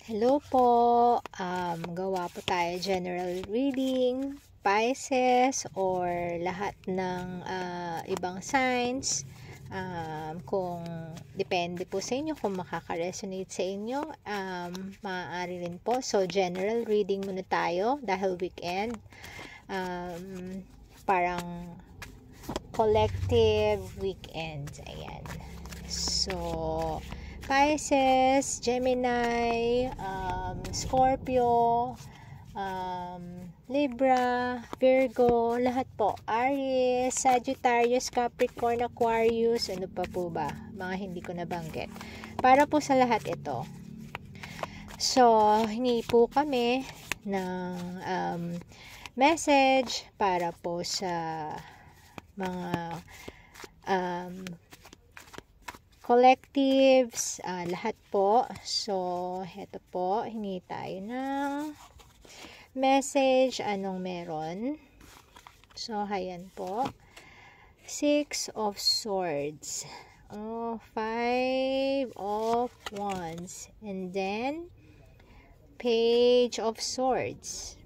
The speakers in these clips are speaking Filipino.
Hello po, gawa po tayo general reading, Pisces, or lahat ng ibang signs. Kung depende po sa inyo kung makaka-resonate sa inyo, maaari rin po. So, general reading muna tayo dahil weekend. Parang collective weekend. Ayan. So, Pisces, Gemini, Scorpio, Libra, Virgo, lahat po. Aries, Sagittarius, Capricorn, Aquarius, ano pa po ba? Mga hindi ko nabanggit. Para po sa lahat ito. So, hingi po kami ng message para po sa mga collectives, lahat po. So, heto po, hingi tayo ng message, anong meron. So, ayan po. 6 of Swords. 5 of Wands. And then, Page of Swords.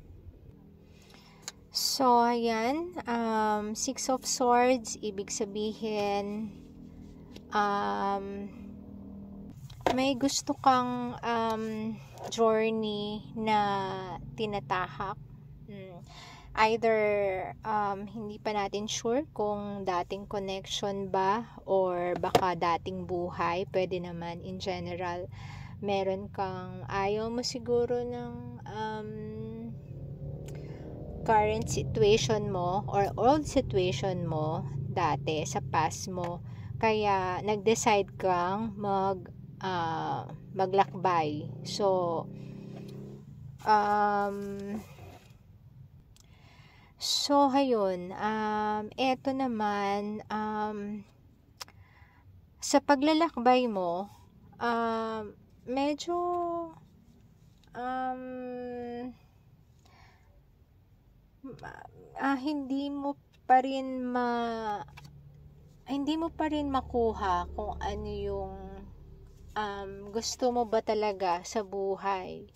So, ayan. 6 of Swords, ibig sabihin, may gusto kang journey na tinatahak. Either hindi pa natin sure kung dating connection ba or baka dating buhay. Pwede naman in general. Meron kang ayaw mo siguro ng current situation mo or old situation mo dati sa past mo. Kaya nag-decide kang maglakbay. So ayun, eto naman, sa paglalakbay mo, medyo hindi mo pa rin makuha kung ano yung gusto mo ba talaga sa buhay.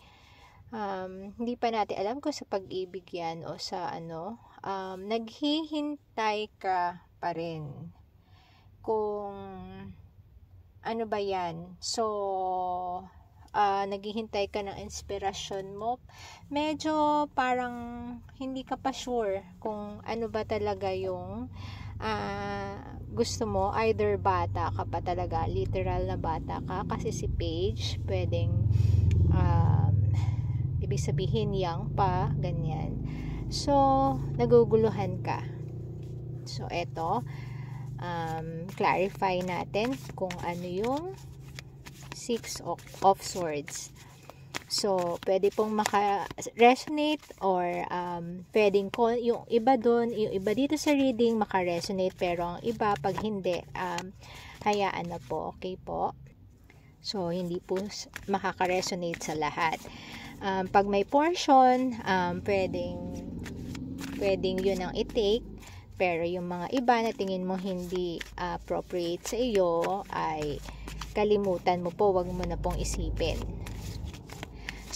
Hindi pa natin alam kung sa pag-ibig yan o sa naghihintay ka pa rin kung ano ba yan. So, naghihintay ka ng inspirasyon mo. Medyo parang hindi ka pa sure kung ano ba talaga yung gusto mo. Either bata ka pa talaga, literal na bata ka, kasi si Page pwedeng ibig sabihin young pa, ganyan. So, naguguluhan ka. So, eto, clarify natin kung ano yung 6 of Swords. So, pwede pong maka-resonate or pwedeng yung iba doon, yung iba dito sa reading maka-resonate, pero ang iba pag hindi, hayaan na po, okay po? So, hindi po makaka-resonate sa lahat. Pag may portion, pwedeng yun ang i-take, pero yung mga iba na tingin mo hindi appropriate sa iyo, ay kalimutan mo po, wag mo na pong isipin.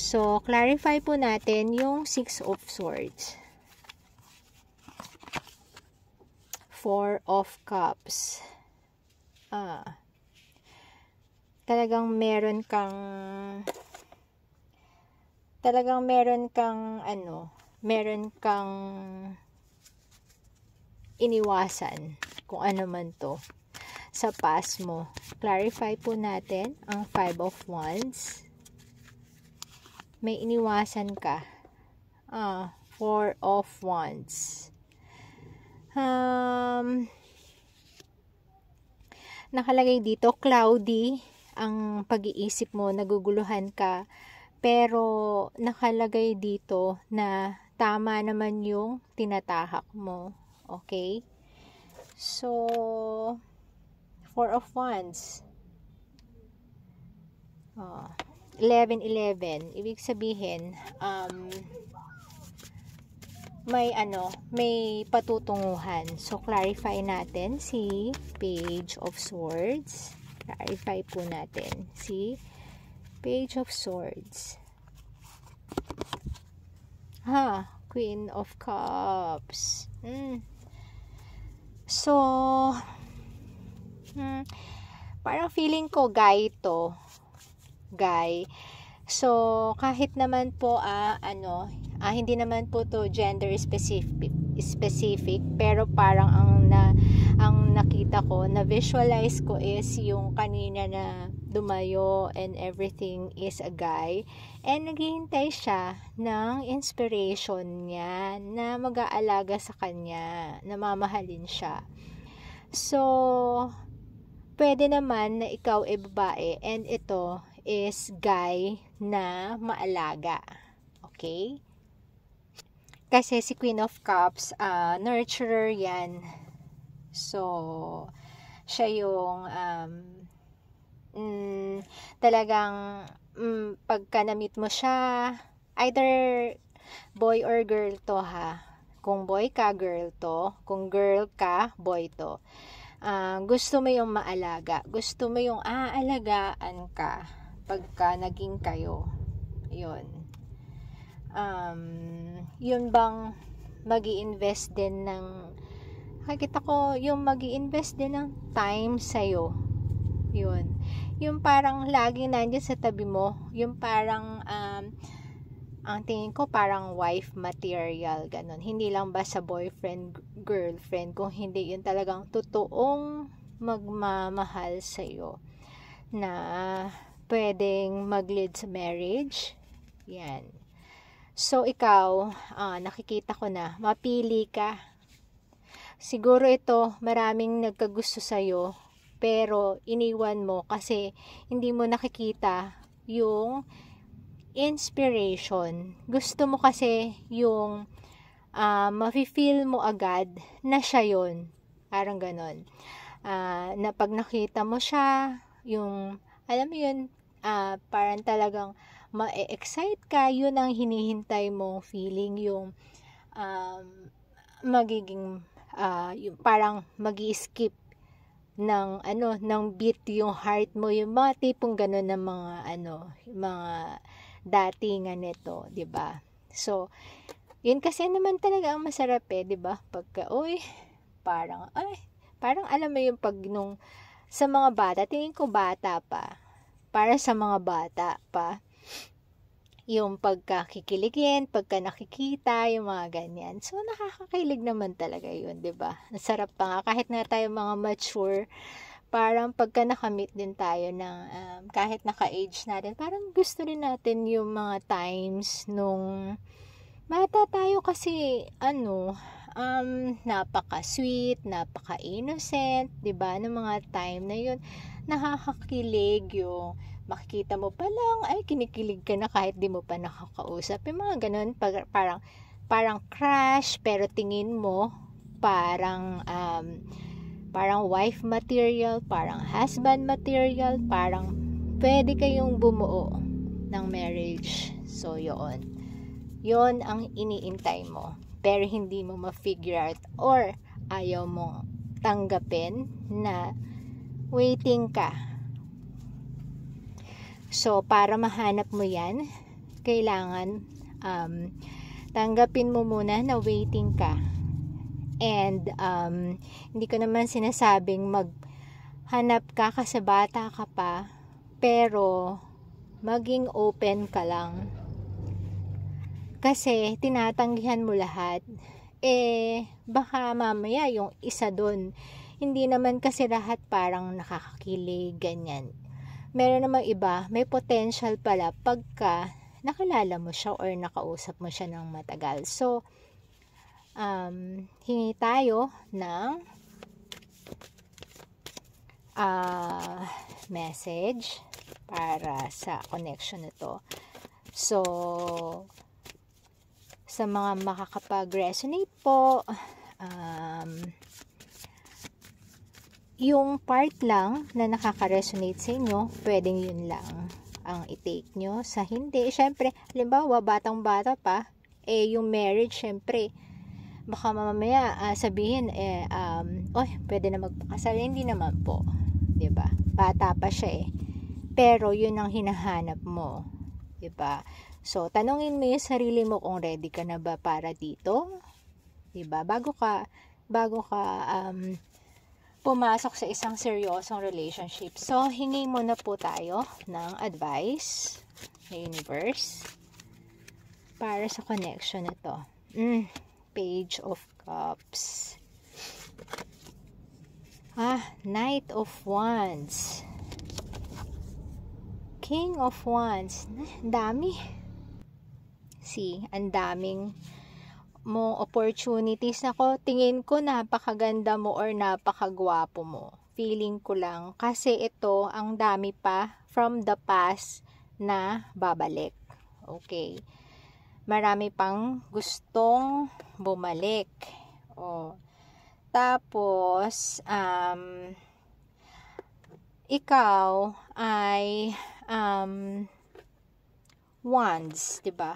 So, clarify po natin yung 6 of Swords. 4 of Cups. Talagang meron kang iniwasan, kung ano man to sa past mo. Clarify po natin ang 5 of Wands. May iniwasan ka. 4 of Wands. Nakalagay dito, cloudy ang pag-iisip mo, naguguluhan ka, pero nakalagay dito na tama naman yung tinatahak mo. Okay? So, 4 of Wands. 11-11. Ibig sabihin, may patutunguhan. So, clarify natin si Page of Swords. Clarify po natin si Page of Swords. Queen of Cups. So, parang feeling ko guy to. Guy. So, kahit naman po, hindi naman po to gender specific, pero parang ang nakita ko, na visualize ko is yung kanina na dumayo and everything is a guy, and naghihintay siya ng inspiration niya na mag-aalaga sa kanya, na mamahalin siya. So, pwede naman na ikaw ay babae and ito is guy na maalaga. Okay? Kasi si Queen of Cups, nurturer yan. So, siya yung talagang pagka na-meet mo siya, either boy or girl to ha. Kung boy ka, girl to. Kung girl ka, boy to. Gusto mo yung maalaga. Gusto mo yung aalagaan ka pagka naging kayo. Yun. Yun bang magi-invest din ng, nakikita ko yung magi-invest din ng time sa'yo. Yun. Yung parang laging nandiyan sa tabi mo. Yung parang ang tingin ko parang wife material, ganun. Hindi lang ba sa boyfriend, girlfriend, kung hindi yun talagang totoong magmamahal sa'yo na pwedeng mag-lead sa marriage. Yan. So, ikaw, nakikita ko na, mapili ka. Siguro ito, maraming nagkagusto sa'yo, pero iniwan mo kasi hindi mo nakikita yung inspiration. Gusto mo kasi yung mafe-feel mo agad na siya yun. Parang ganon. Na pag nakita mo siya, yung, alam mo yun, parang talagang ma-excite ka, yun ang hinihintay mong feeling, yung magiging, yung parang magi-skip ng beat yung heart mo, yung mga tipong gano'n ng mga mga datingan nito, 'di ba? So, yun kasi naman talaga ang masarap 'di ba? Pagka parang alam mo yung pag nung sa mga bata, tingin ko bata pa. Para sa mga bata pa, yung pagkakikiligin, pagka nakikita, yung mga ganyan. So, nakakakilig naman talaga yun, 'di ba? Nasarap pa nga, kahit na tayo mga mature, parang pagka nakamit din tayo ng, kahit naka-age natin, parang gusto rin natin yung mga times nung bata tayo kasi, napaka-sweet, napaka-innocent, 'di ba? Ng mga time na yun, nakakakilig yung makikita mo pa lang, ay kinikilig ka na kahit di mo pa nakakausap. Yung mga ganun, parang crush, pero tingin mo parang wife material, parang husband material, parang pwede kayong bumuo ng marriage. So, yun ang iniintay mo, pero hindi mo ma-figure out or ayaw mo tanggapin na waiting ka. So, para mahanap mo yan, kailangan tanggapin mo muna na waiting ka. And hindi ko naman sinasabing maghanap ka kasi bata ka pa, pero maging open ka lang. Kasi tinatanggihan mo lahat. Baka mamaya yung isa doon, hindi naman kasi lahat parang nakakakilig, ganyan. Meron namang iba, may potential pala pagka nakilala mo siya or nakausap mo siya ng matagal. So, hingi tayo ng message para sa connection na to. So, sa mga makakapag-resonate po, yung part lang na nakaka-resonate sa inyo, pwedeng yun lang ang i-take nyo. Sa hindi, syempre, halimbawa, batang-bata pa, yung marriage, syempre, baka mamaya sabihin, pwede na magpakasal. Hindi naman po, 'di ba? Bata pa siya Pero yun ang hinahanap mo. 'Diba? So, tanungin mo yung sarili mo kung ready ka na ba para dito. 'Diba? Bago ka pumasok sa isang seryosong relationship. So, hingi muna po tayo ng advice sa universe para sa connection na to. Page of Cups. Knight of Wands. King of Wands. Dami. See, ang daming mong opportunities. Nako, tingin ko napakaganda mo or napakagwapo mo. Feeling ko lang. Kasi ito, ang dami pa from the past na babalik. Okay. Marami pang gustong bumalik. Tapos, ikaw ay wands, 'di ba?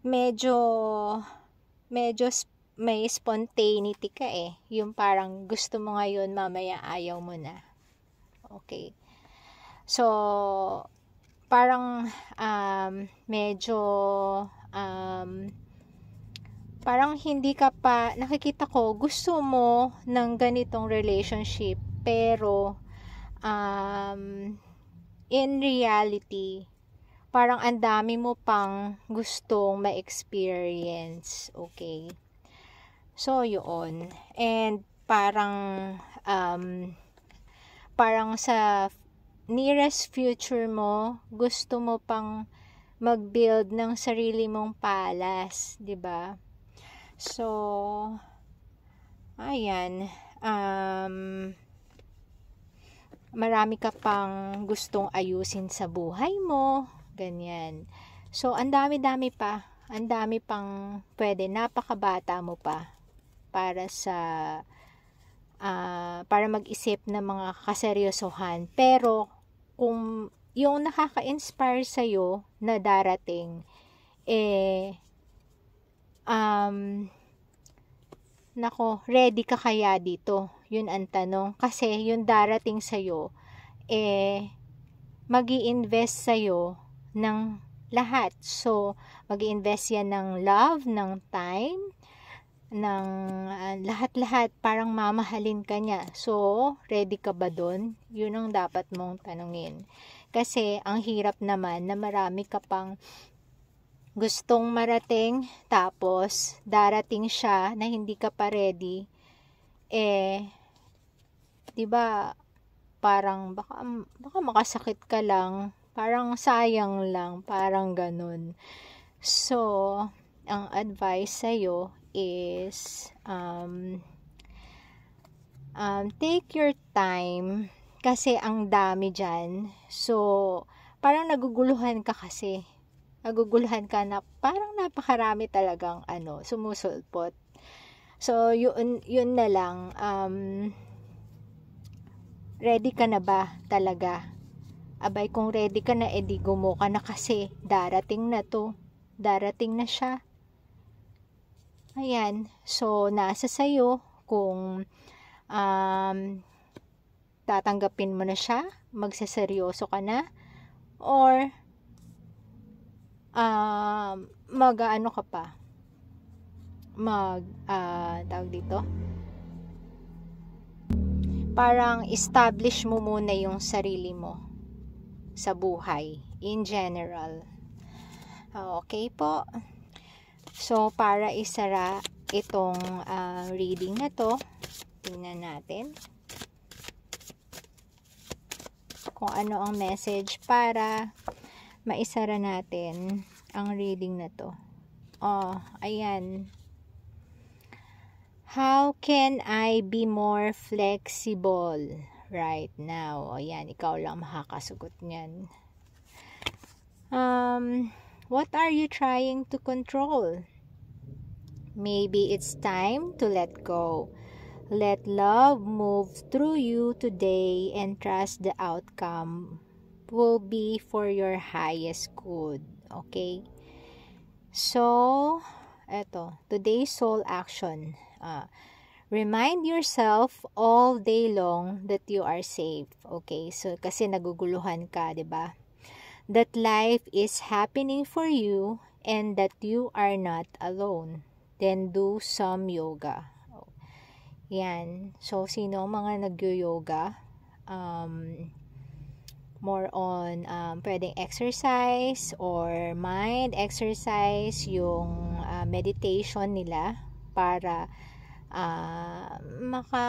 Medyo may spontaneity ka yung parang gusto mo ngayon, mamaya ayaw mo na. Okay. So, parang medyo parang hindi ka pa, nakikita ko, gusto mo ng ganitong relationship, pero in reality, parang ang dami mo pang gustong ma-experience. Okay. So, yun. And parang sa nearest future mo, gusto mo pang mag-build ng sarili mong palace, 'di ba? So, ayan, marami ka pang gustong ayusin sa buhay mo, ganyan. So, ang dami-dami pa, ang dami pang pwede, napakabata mo pa para para mag-isip ng mga kaseryosohan. Pero, kung yung nakaka-inspire sa'yo na darating, nako, ready ka kaya dito? Yun ang tanong. Kasi yung darating sa'yo, magi-invest sa'yo ng lahat. So, magi-invest yan ng love, ng time, ng lahat-lahat. Parang mamahalin ka niya. So, ready ka ba dun? Yun ang dapat mong tanungin. Kasi, ang hirap naman na marami ka pang gustong marating, tapos darating siya na hindi ka pa ready, 'di ba? Parang baka makasakit ka lang, parang sayang lang, parang ganun. So, ang advice sa'yo is take your time, kasi ang dami dyan. So, parang naguguluhan ka kasi. Naguguluhan ka na parang napakarami talagang sumusulpot. So, yun na lang. Ready ka na ba talaga? Abay, kung ready ka na, edi gumo ka na, kasi darating na to. Darating na siya. Ayan. So, nasa sayo kung tatanggapin mo na siya, magseseryoso ka na, or mag-ano ka pa, tawag dito, parang establish mo muna yung sarili mo sa buhay in general. Okay po. So, para isara itong reading na to, tingnan natin kung ano ang message para maisara natin ang reading na to. Ayan. How can I be more flexible right now? Ayan, ikaw lang makakasugot niyan. What are you trying to control? Maybe it's time to let go. Let love move through you today and trust the outcome will be for your highest good. Okay? So, eto, today's soul action. Remind yourself all day long that you are safe. Okay? So, kasi naguguluhan ka, 'di ba? that life is happening for you and that you are not alone. Then do some yoga. Yan. So, sino mga nag-yoga? More on pwedeng exercise or mind exercise, yung meditation nila para maka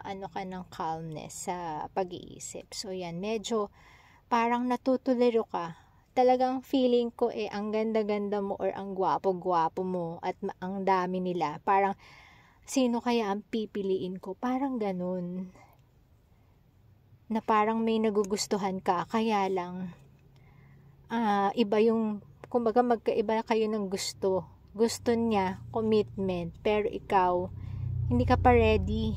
ano ka ng calmness sa pag-iisip. So yan, medyo parang natutuliro ka. Talagang feeling ko ang ganda-ganda mo or ang gwapo-gwapo mo at ang dami nila. Parang sino kaya ang pipiliin ko? Parang ganun. Na parang may nagugustuhan ka, kaya lang iba yung, kumbaga magkaiba kayo ng gusto. Gusto niya commitment, pero ikaw hindi ka pa ready.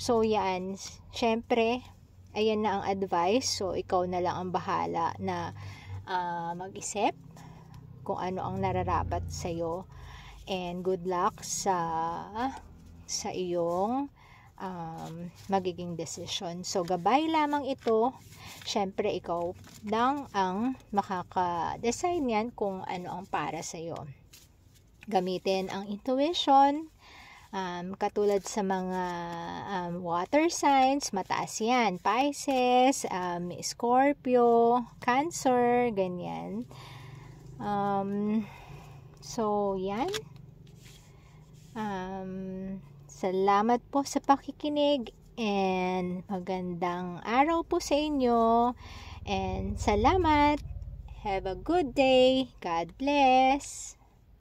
So yan, syempre ayan na ang advice. So ikaw na lang ang bahala na mag-isip kung ano ang nararapat sa'yo, and good luck sa iyong magiging decision. So gabay lamang ito. Syempre ikaw lang ang makaka-decide yan kung ano ang para sa'yo. Gamitin ang intuition. Katulad sa mga water signs, mataas yan. Pisces, Scorpio, Cancer, ganyan. So, yan. Salamat po sa pakikinig and magandang araw po sa inyo. And salamat. Have a good day. God bless.